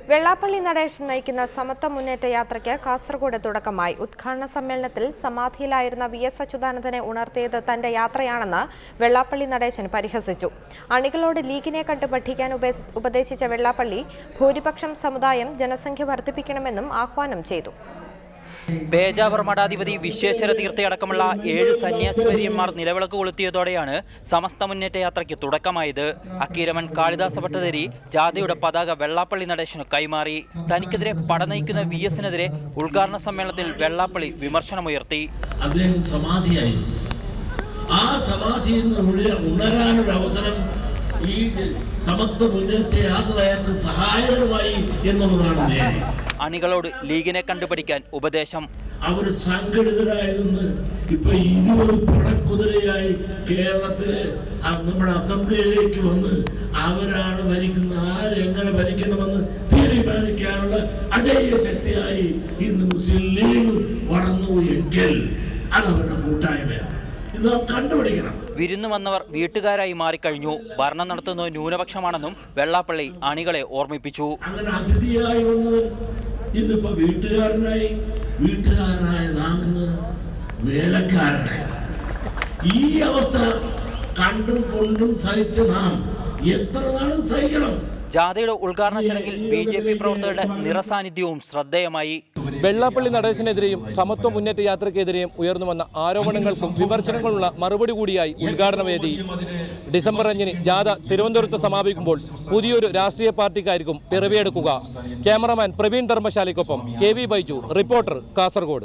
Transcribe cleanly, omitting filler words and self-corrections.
വെള്ളാപ്പള്ളി നടേശൻ നയിക്കുന്ന സമത്വ മുന്നേറ്റ യാത്രയ്ക്ക് കാസർഗോഡ് തുടക്കമായി. ഉദ്ഘാടന സമ്മേളനത്തിൽ സമാധിയിലായിരുന്ന വി.എസ്. അച്യുതാനന്ദനെ ഉണർത്തിയത് തന്റെ യാത്രയാണെന്ന് വെള്ളാപ്പള്ളി നടേശൻ പരിഹസിച്ചു. അണികളോട് ലീഗിനെ കണ്ട് പഠിക്കാൻ ഉപദേശിച്ച വെള്ളാപ്പള്ളി ഭൂരിപക്ഷം സമുദായം ജനസംഖ്യ വർദ്ധിപ്പിക്കണമെന്നും ആഹ്വാനം ചെയ്തു. പേജാവർ മഠാധിപതി വിശ്വേശ്വര തീർത്ഥയടക്കമുള്ള 7 സന്യാസിവര്യന്മാർ നിലവിളക്ക് കൊളുത്തിയതോടെയാണ് സമസ്ത മുന്നേറ്റ യാത്രയ്ക്ക് തുടക്കമായത്. അക്കീരമൻ കാളിദാസ ഭട്ടതിരി ജാഥയുടെ പതാക വെള്ളാപ്പള്ളി നടേശന് കൈമാറി. തനിക്കെതിരെ പടനയിക്കുന്ന വി.എസിനെതിരെ ഉദ്ഘാടന സമ്മേളനത്തിൽ വെള്ളാപ്പള്ളി വിമർശനമുയർത്തി. അദ്ദേഹം സമാധിയായി. ആ സമാധിയിൽ നിന്ന് ഉണരാനൊരു അവസരം ഈ സമത്വ മുന്നേറ്റ യാത്രയ്ക്ക് സഹായകരമായി എന്നുള്ളതാണ്. അണികളോട് ലീഗിനെ കണ്ടുപഠിക്കാൻ ഉപദേശം. അവർ സംഘടിതരായതെന്ന് ഇപ്പൊ 20 പടക്കുതിരയായി കേരളത്തില് നമ്മുടെ അസംബ്ലിയിലേക്ക് വന്ന് അവരാണ് ഭരിക്കുന്ന, ആരെങ്ങനെ ഭരിക്കണമെന്ന് തീരുമാനിക്കാനുള്ള അജയ്യ ശക്തിയായി ഇന്ന് മുസ്ലിം ലീഗ് വളർന്നു എങ്കിൽ അത് അവരുടെ കൂട്ടായ്മയാണ്. ഇത് നാം കണ്ടുപിടിക്കണം. വിരുന്നു വന്നവർ വീട്ടുകാരായി മാറിക്കഴിഞ്ഞു. ഭരണം നടത്തുന്നത് ന്യൂനപക്ഷമാണെന്നും വെള്ളാപ്പള്ളി അണികളെ ഓർമ്മിപ്പിച്ചു. അങ്ങനെ അതിഥിയായി വന്നവൻ ഇന്നിപ്പോ വീട്ടുകാരനായ നാം ഇന്ന് വേലക്കാരനായി. ഈ അവസ്ഥ കണ്ടും കൊണ്ടും സഹിച്ച നാം എത്ര നാളും സഹിക്കണം? ജാഥയുടെ ഉദ്ഘാടന ചടങ്ങിൽ ബി.ജെ.പി. പ്രവർത്തകരുടെ നിറസാന്നിധ്യവും ശ്രദ്ധേയമായി. വെള്ളാപ്പള്ളി നടേശനെതിരെയും സമത്വ മുന്നേറ്റ യാത്രയ്ക്കെതിരെയും ഉയർന്നു വന്ന ആരോപണങ്ങൾക്കും വിമർശനങ്ങളുള്ള മറുപടി കൂടിയായി ഉദ്ഘാടന വേദി. ഡിസംബർ 5-ന് ജാഥ തിരുവനന്തപുരത്ത് സമാപിക്കുമ്പോൾ പുതിയൊരു രാഷ്ട്രീയ പാർട്ടിക്കായിരിക്കും പിറവിയെടുക്കുക. ക്യാമറമാൻ പ്രവീൺ ധർമ്മശാലയ്ക്കൊപ്പം KV ബൈജു, റിപ്പോർട്ടർ, കാസർഗോഡ്.